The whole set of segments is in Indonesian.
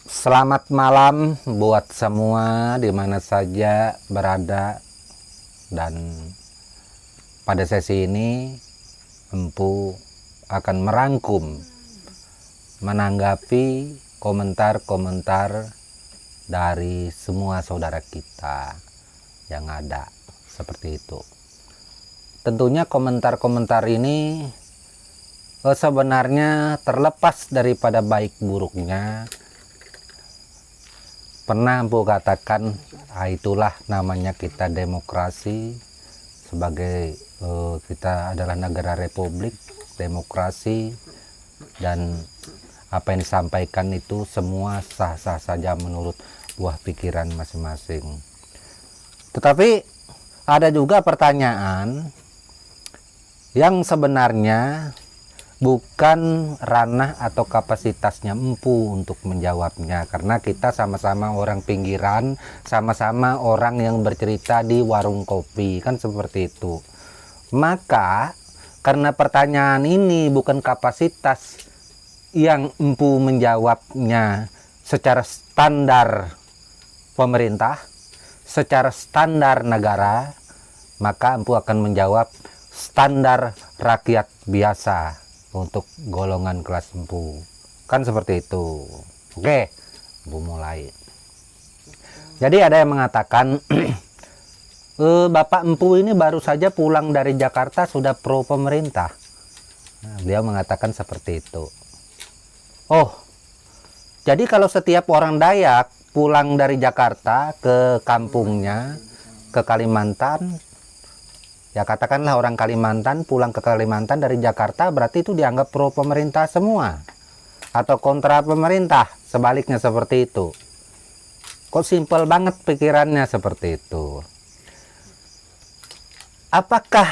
Selamat malam buat semua di mana saja berada, dan pada sesi ini Empu akan merangkum menanggapi komentar-komentar dari semua saudara kita yang ada seperti itu. Tentunya komentar-komentar ini sebenarnya terlepas daripada baik buruknya. Pernah Empu katakan, itulah namanya kita demokrasi. Sebagai kita adalah negara republik, demokrasi, dan apa yang disampaikan itu semua sah-sah saja menurut buah pikiran masing-masing. Tetapi ada juga pertanyaan yang sebenarnya bukan ranah atau kapasitasnya Empu untuk menjawabnya, karena kita sama-sama orang pinggiran, sama-sama orang yang bercerita di warung kopi, kan seperti itu. Maka karena pertanyaan ini bukan kapasitas yang Empu menjawabnya secara standar pemerintah, secara standar negara, maka Empu akan menjawab standar rakyat biasa untuk golongan kelas Empu, kan seperti itu. Oke, Empu mulai. Jadi ada yang mengatakan Bapak Empu ini baru saja pulang dari Jakarta sudah pro pemerintah. Nah, beliau mengatakan seperti itu. Oh, jadi kalau setiap orang Dayak pulang dari Jakarta ke kampungnya, ke Kalimantan, ya katakanlah orang Kalimantan pulang ke Kalimantan dari Jakarta, berarti itu dianggap pro pemerintah semua atau kontra pemerintah, sebaliknya seperti itu. Kok simpel banget pikirannya seperti itu. Apakah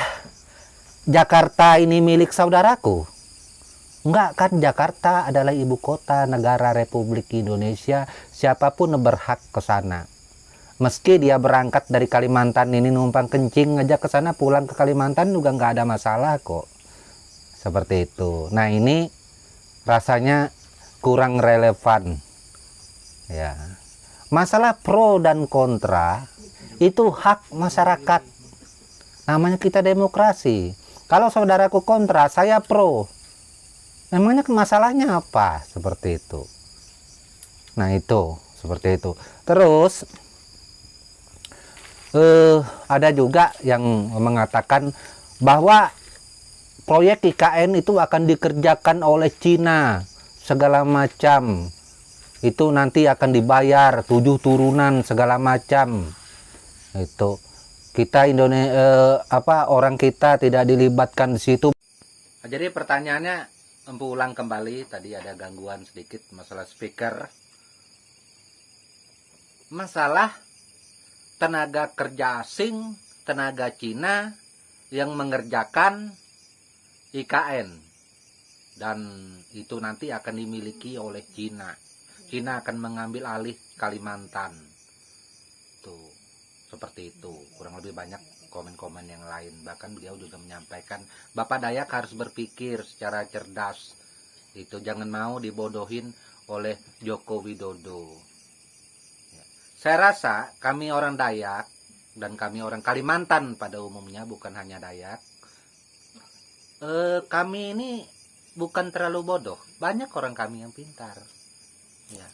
Jakarta ini milik saudaraku? Enggak, kan Jakarta adalah ibu kota negara Republik Indonesia, siapapun berhak ke sana. Meski dia berangkat dari Kalimantan ini numpang kencing aja ke sana, pulang ke Kalimantan juga nggak ada masalah kok. Seperti itu. Nah, ini rasanya kurang relevan. Ya. Masalah pro dan kontra itu hak masyarakat. Namanya kita demokrasi. Kalau saudaraku kontra, saya pro. Memangnya masalahnya apa? Seperti itu. Nah, itu seperti itu. Terus ada juga yang mengatakan bahwa proyek IKN itu akan dikerjakan oleh Cina segala macam, itu nanti akan dibayar 7 turunan segala macam. Itu kita Indonesia orang kita tidak dilibatkan di situ. Jadi pertanyaannya, Empu ulang kembali, tadi ada gangguan sedikit masalah speaker. Masalah tenaga kerja asing, tenaga Cina yang mengerjakan IKN, dan itu nanti akan dimiliki oleh Cina. Cina akan mengambil alih Kalimantan. Tuh, seperti itu. Kurang lebih banyak komen-komen yang lain. Bahkan beliau juga menyampaikan Bapak Dayak harus berpikir secara cerdas. Itu jangan mau dibodohin oleh Joko Widodo. Saya rasa kami orang Dayak dan kami orang Kalimantan pada umumnya, bukan hanya Dayak, kami ini bukan terlalu bodoh. Banyak orang kami yang pintar. Ya.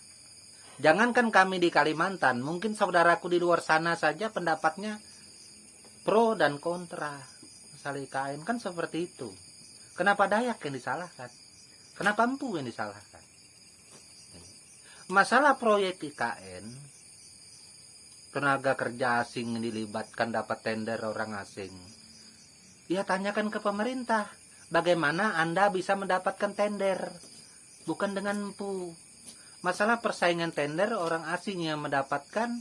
Jangankan kami di Kalimantan, mungkin saudaraku di luar sana saja pendapatnya pro dan kontra masalah IKN, kan seperti itu. Kenapa Dayak yang disalahkan? Kenapa Empu yang disalahkan? Masalah proyek IKN, tenaga kerja asing dilibatkan, dapat tender orang asing. Ya tanyakan ke pemerintah, bagaimana Anda bisa mendapatkan tender? Bukan dengan Empu. Masalah persaingan tender orang asing yang mendapatkan,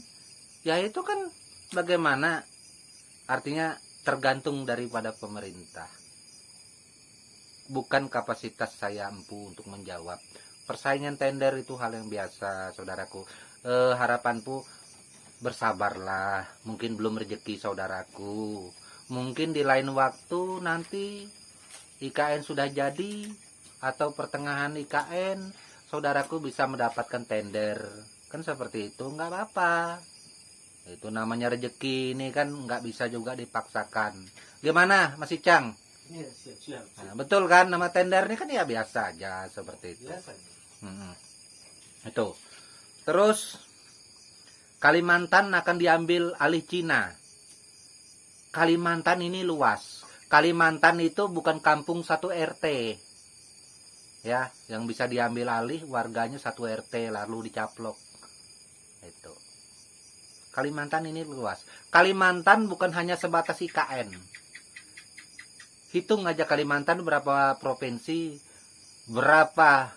ya itu kan bagaimana? Artinya tergantung daripada pemerintah. Bukan kapasitas saya Empu untuk menjawab. Persaingan tender itu hal yang biasa, saudaraku. Harapanku, bersabarlah, mungkin belum rezeki saudaraku. Mungkin di lain waktu nanti IKN sudah jadi, atau pertengahan IKN saudaraku bisa mendapatkan tender, kan seperti itu, nggak apa-apa. Itu namanya rezeki, ini kan nggak bisa juga dipaksakan. Gimana Mas Icang? Iya, siap. Nah, betul kan, nama tender ini kan ya biasa aja seperti itu. Biasa. Itu. Terus Kalimantan akan diambil alih Cina. Kalimantan ini luas. Kalimantan itu bukan kampung 1 RT. Ya, yang bisa diambil alih warganya 1 RT lalu dicaplok. Itu. Kalimantan ini luas. Kalimantan bukan hanya sebatas IKN. Hitung aja Kalimantan berapa provinsi, berapa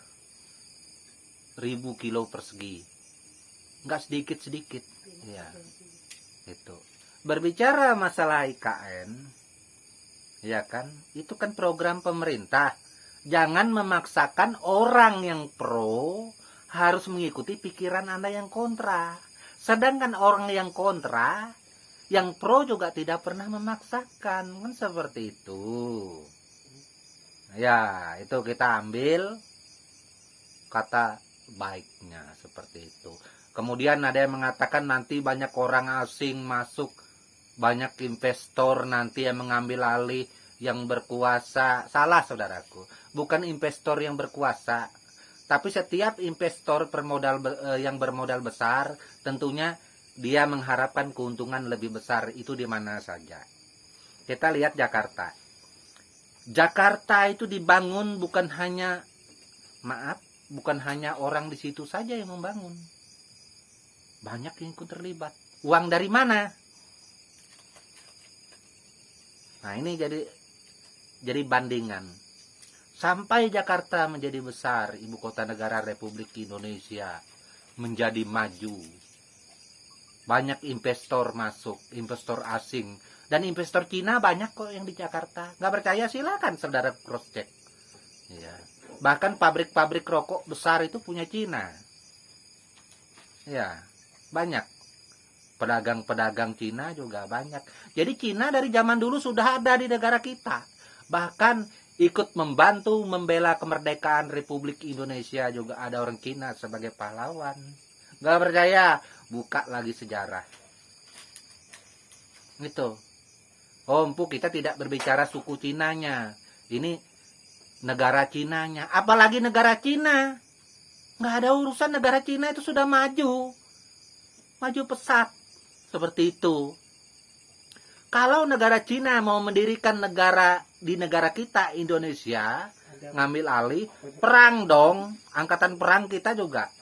ribu kilo persegi. Nggak sedikit-sedikit. Ya, itu. Berbicara masalah IKN, ya kan, itu kan program pemerintah. Jangan memaksakan orang yang pro harus mengikuti pikiran Anda yang kontra. Sedangkan orang yang kontra, yang pro juga tidak pernah memaksakan, kan seperti itu. Ya, itu kita ambil kata baiknya seperti itu. Kemudian ada yang mengatakan nanti banyak orang asing masuk, banyak investor nanti yang mengambil alih yang berkuasa. Salah saudaraku, bukan investor yang berkuasa, tapi setiap investor yang bermodal besar tentunya dia mengharapkan keuntungan lebih besar, itu di mana saja. Kita lihat Jakarta. Jakarta itu dibangun bukan hanya orang di situ saja yang membangun. Banyak yang ikut terlibat. Uang dari mana? Nah, ini jadi bandingan. Sampai Jakarta menjadi besar, ibu kota negara Republik Indonesia, menjadi maju. Banyak investor masuk, investor asing. Dan investor Cina banyak kok yang di Jakarta. Nggak percaya silakan saudara cross check. Ya. Bahkan pabrik-pabrik rokok besar itu punya Cina. Ya, banyak. Pedagang-pedagang Cina juga banyak. Jadi Cina dari zaman dulu sudah ada di negara kita. Bahkan ikut membantu membela kemerdekaan Republik Indonesia juga ada orang Cina sebagai pahlawan. Nggak percaya, buka lagi sejarah. Gitu. Kita tidak berbicara suku Cinanya. Ini negara Cinanya. Apalagi negara Cina. Nggak ada urusan, negara Cina itu sudah maju. Maju pesat. Seperti itu. Kalau negara Cina mau mendirikan negara di negara kita, Indonesia, ngambil alih, perang dong. Angkatan perang kita juga.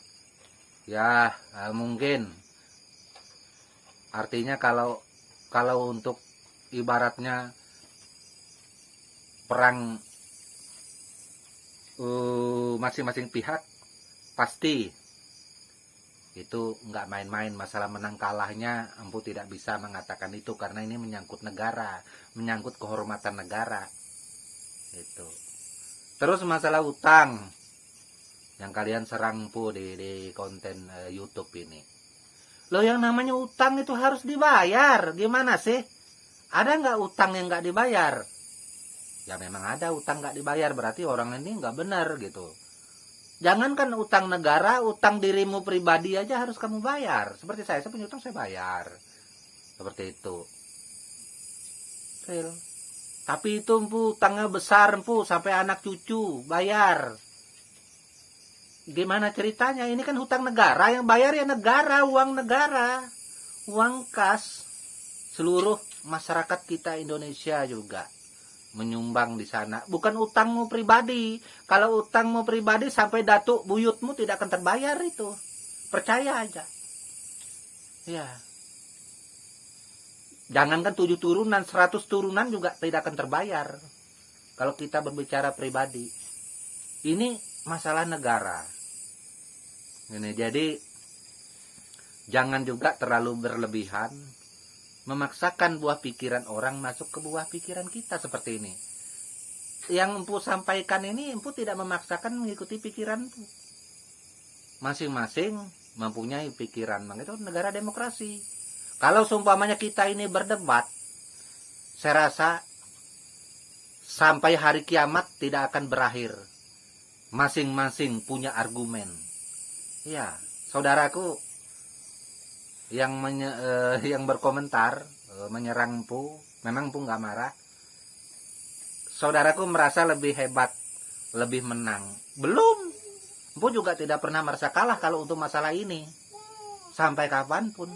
Ya, mungkin. Artinya kalau untuk ibaratnya perang masing-masing pihak, pasti itu nggak main-main. Masalah menang kalahnya empu tidak bisa mengatakan itu, karena ini menyangkut negara, menyangkut kehormatan negara. Itu. Terus masalah utang yang kalian serang empu di konten YouTube ini. Loh, yang namanya utang itu harus dibayar. Gimana sih? Ada nggak utang yang nggak dibayar? Ya memang ada utang nggak dibayar, berarti orang ini nggak benar gitu. Jangankan utang negara, utang dirimu pribadi aja harus kamu bayar. Seperti saya punya utang, saya bayar. Seperti itu. Real. Tapi itu empu utangnya besar, empu sampai anak cucu bayar. Gimana ceritanya? Ini kan hutang negara, yang bayar ya negara, uang kas. Seluruh masyarakat kita Indonesia juga menyumbang di sana. Bukan utangmu pribadi. Kalau utangmu pribadi sampai datuk buyutmu tidak akan terbayar itu. Percaya aja. Ya. Jangankan 7 turunan, 100 turunan juga tidak akan terbayar. Kalau kita berbicara pribadi. Ini masalah negara. Ini jadi jangan juga terlalu berlebihan memaksakan buah pikiran orang masuk ke buah pikiran kita seperti ini. Yang empu sampaikan ini, empu tidak memaksakan mengikuti pikiran empu. Masing-masing mempunyai pikiran. Itu negara demokrasi. Kalau seumpamanya kita ini berdebat, saya rasa sampai hari kiamat tidak akan berakhir masing-masing punya argumen. Ya, saudaraku yang berkomentar menyerang Empu, memang Empu nggak marah. Saudaraku merasa lebih hebat, lebih menang. Belum. Empu juga tidak pernah merasa kalah kalau untuk masalah ini. Sampai kapanpun.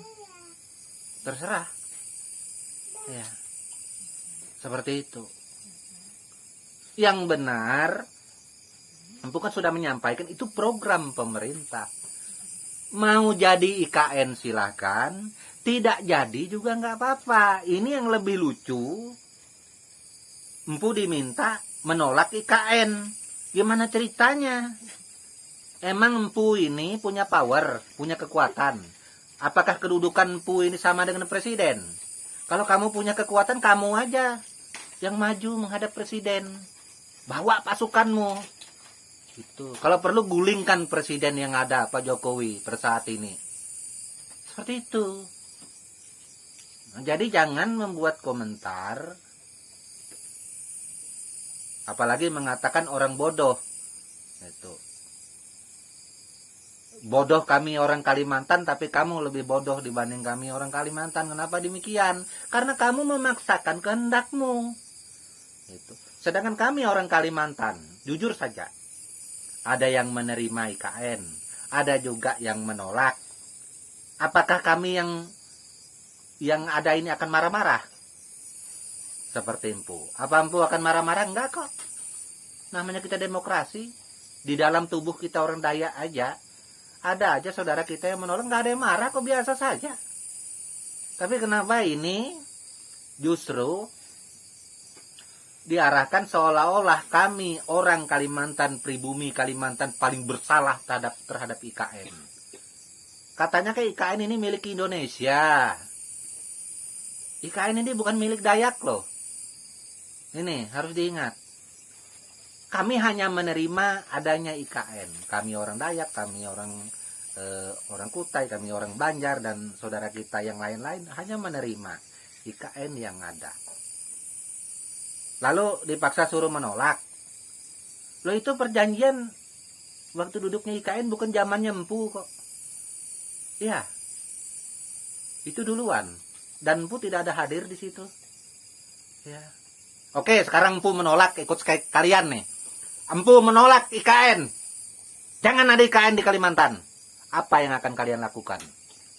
Terserah. Ya. Seperti itu. Yang benar, Empu kan sudah menyampaikan itu program pemerintah. Mau jadi IKN silahkan, tidak jadi juga nggak apa-apa. Ini yang lebih lucu, Empu diminta menolak IKN. Gimana ceritanya? Emang Empu ini punya power, punya kekuatan. Apakah kedudukan Empu ini sama dengan presiden? Kalau kamu punya kekuatan, kamu aja yang maju menghadap presiden. Bawa pasukanmu. Itu. Kalau perlu gulingkan presiden yang ada, Pak Jokowi per saat ini. Seperti itu. Nah, jadi jangan membuat komentar, apalagi mengatakan orang bodoh. Itu. Bodoh kami orang Kalimantan, tapi kamu lebih bodoh dibanding kami orang Kalimantan. Kenapa demikian? Karena kamu memaksakan kehendakmu. Itu. Sedangkan kami orang Kalimantan, jujur saja, ada yang menerima IKN, ada juga yang menolak. Apakah kami yang ada ini akan marah-marah? Seperti Empu. Apa Empu akan marah-marah? Enggak kok. Namanya kita demokrasi. Di dalam tubuh kita orang Dayak aja, ada aja saudara kita yang menolak, nggak ada yang marah, kok biasa saja. Tapi kenapa ini justru diarahkan seolah-olah kami orang Kalimantan, pribumi Kalimantan paling bersalah terhadap IKN. Katanya ke IKN ini milik Indonesia. IKN ini bukan milik Dayak loh. Ini harus diingat. Kami hanya menerima adanya IKN. Kami orang Dayak, kami orang Kutai, kami orang Banjar, dan saudara kita yang lain-lain hanya menerima IKN yang ada. Lalu dipaksa suruh menolak. Loh, itu perjanjian waktu duduknya IKN bukan zamannya Empu kok. Ya, itu duluan. Dan Empu tidak ada hadir di situ. Ya. Oke, sekarang Empu menolak, ikut kalian nih. Empu menolak IKN. Jangan ada IKN di Kalimantan. Apa yang akan kalian lakukan?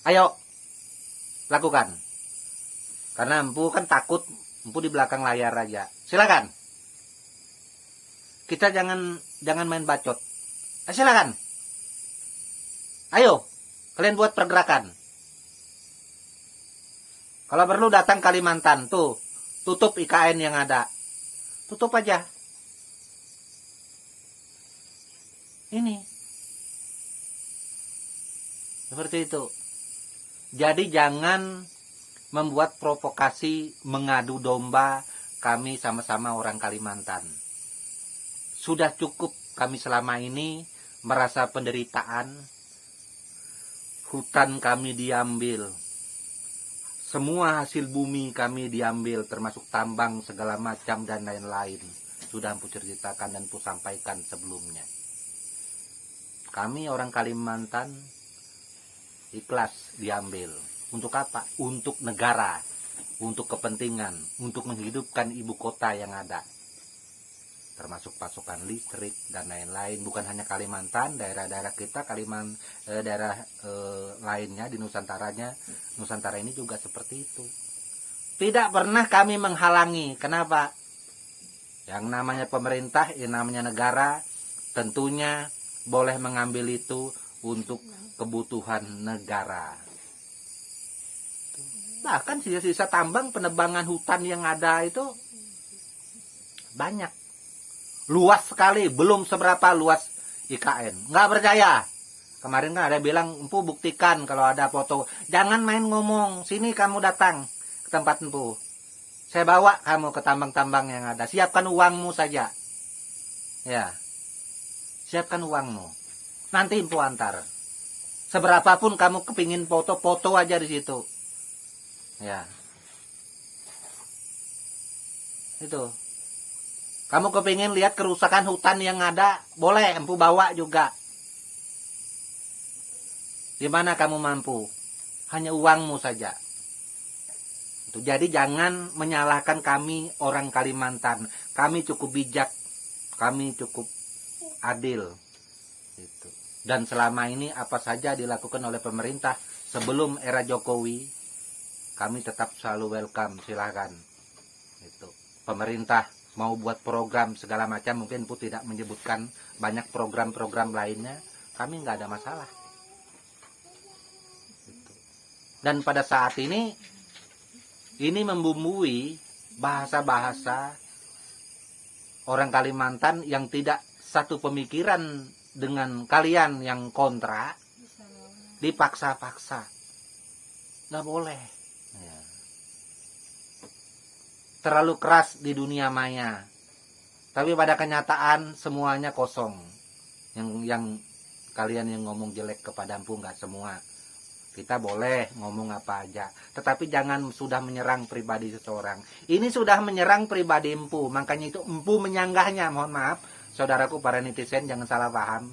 Ayo, lakukan. Karena Empu kan takut, Empu di belakang layar aja. Silakan. Kita jangan main bacot. Silakan. Ayo, kalian buat pergerakan. Kalau perlu datang Kalimantan, tuh, tutup IKN yang ada. Tutup aja. Ini. Seperti itu. Jadi jangan membuat provokasi, mengadu domba, kami sama-sama orang Kalimantan. Sudah cukup kami selama ini merasa penderitaan. Hutan kami diambil. Semua hasil bumi kami diambil, termasuk tambang segala macam dan lain-lain. Sudah Empu ceritakan dan Empu sampaikan sebelumnya. Kami orang Kalimantan ikhlas diambil. Untuk apa? Untuk negara, untuk kepentingan, untuk menghidupkan ibu kota yang ada. Termasuk pasokan listrik dan lain-lain. Bukan hanya Kalimantan, daerah-daerah kita, daerah lainnya di Nusantara ini juga seperti itu. Tidak pernah kami menghalangi. Kenapa? Yang namanya pemerintah, yang namanya negara, tentunya boleh mengambil itu untuk kebutuhan negara. Bahkan sisa-sisa tambang penebangan hutan yang ada itu banyak. Luas sekali, belum seberapa luas IKN. Nggak percaya. Kemarin kan ada bilang, Empu buktikan kalau ada foto. Jangan main ngomong, sini kamu datang ke tempat Empu. Saya bawa kamu ke tambang-tambang yang ada. Siapkan uangmu saja. Ya. Siapkan uangmu. Nanti Empu antar. Seberapapun kamu kepingin foto aja di situ. Ya. Itu. Kamu kepingin lihat kerusakan hutan yang ada, boleh, empu bawa juga. Di mana kamu mampu? Hanya uangmu saja. Jadi jangan menyalahkan kami orang Kalimantan. Kami cukup bijak, kami cukup adil. Dan selama ini apa saja dilakukan oleh pemerintah sebelum era Jokowi, kami tetap selalu welcome, silakan. Pemerintah mau buat program segala macam, mungkin Bu tidak menyebutkan banyak program-program lainnya, kami nggak ada masalah. Dan pada saat ini membumbui bahasa-bahasa orang Kalimantan yang tidak satu pemikiran dengan kalian yang kontra, dipaksa-paksa. Nggak boleh. Terlalu keras di dunia maya, tapi pada kenyataan semuanya kosong. Yang kalian yang ngomong jelek kepada empu, nggak semua. Kita boleh ngomong apa aja, tetapi jangan sudah menyerang pribadi seseorang. Ini sudah menyerang pribadi empu, makanya itu empu menyanggahnya. Mohon maaf saudaraku para netizen, jangan salah paham.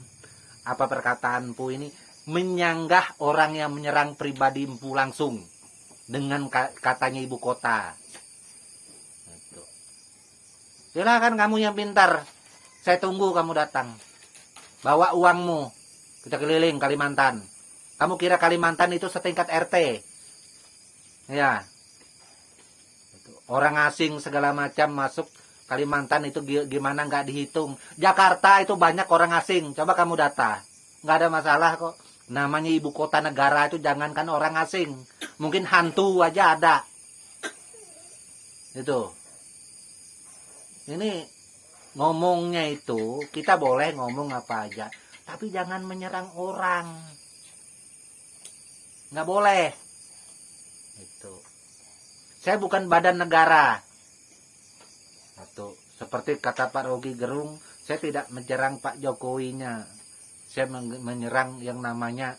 Apa perkataan empu ini menyanggah orang yang menyerang pribadi empu langsung dengan katanya ibu kota. Silakan kamu yang pintar, saya tunggu kamu datang. Bawa uangmu, kita keliling Kalimantan. Kamu kira Kalimantan itu setingkat RT? Ya. Orang asing segala macam masuk Kalimantan itu gimana nggak dihitung. Jakarta itu banyak orang asing, coba kamu data. Nggak ada masalah kok. Namanya ibu kota negara itu jangankan orang asing. Mungkin hantu aja ada. Itu. Ini ngomongnya itu, kita boleh ngomong apa aja, tapi jangan menyerang orang. Nggak boleh. Itu. Saya bukan badan negara. Seperti kata Pak Rocky Gerung, saya tidak menyerang Pak Jokowinya. Saya menyerang yang namanya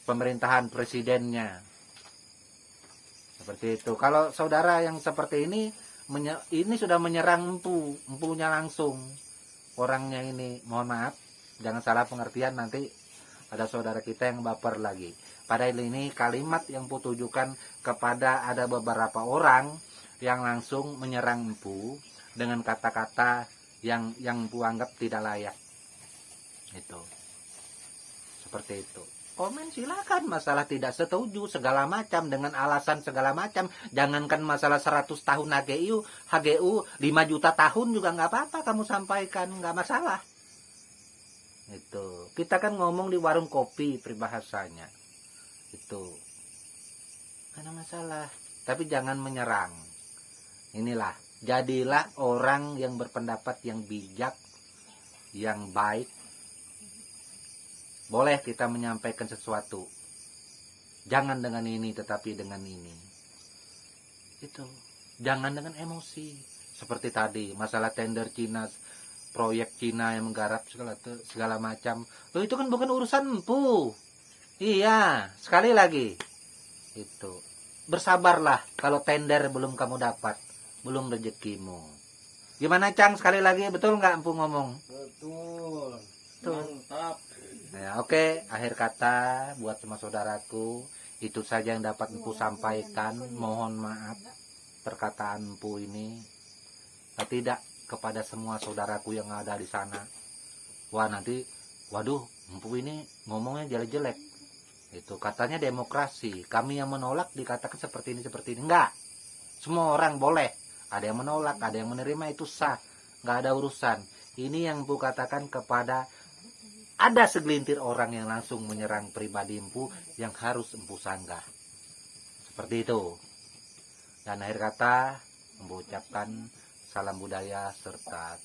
pemerintahan presidennya. Seperti itu. Kalau saudara yang seperti ini sudah menyerang empunya langsung. Orangnya ini, mohon maaf, jangan salah pengertian, nanti ada saudara kita yang baper lagi. Padahal ini kalimat yang empu tujukan kepada ada beberapa orang yang langsung menyerang empu dengan kata-kata yang empu anggap tidak layak. Itu. Seperti itu. Komen silakan, masalah tidak setuju segala macam dengan alasan segala macam. Jangankan masalah 100 tahun HGU 5 juta tahun juga nggak apa-apa kamu sampaikan, nggak masalah. Itu. Kita kan ngomong di warung kopi peribahasanya. Itu. Nggak ada masalah. Tapi jangan menyerang. Inilah, jadilah orang yang berpendapat yang bijak, yang baik. Boleh kita menyampaikan sesuatu. Jangan dengan ini, tetapi dengan ini. Itu. Jangan dengan emosi. Seperti tadi, masalah tender Cina, proyek Cina yang menggarap segala macam. Loh, itu kan bukan urusan empu. Iya, sekali lagi. Itu. Bersabarlah kalau tender belum kamu dapat. Belum rezekimu. Gimana Cang, sekali lagi, betul nggak empu ngomong? Betul. Mantap. Ya, oke, akhir kata buat semua saudaraku, itu saja yang dapat empu sampaikan. Mohon maaf perkataan empu ini tidak kepada semua saudaraku yang ada di sana. Wah, nanti waduh, empu ini ngomongnya jelek-jelek. Itu katanya demokrasi, kami yang menolak dikatakan seperti ini. Enggak, semua orang boleh, ada yang menolak, ada yang menerima, itu sah, nggak ada urusan. Ini yang empu katakan kepada ada segelintir orang yang langsung menyerang pribadi empu yang harus empu sanggah. Seperti itu. Dan akhir kata, empu ucapkan salam budaya serta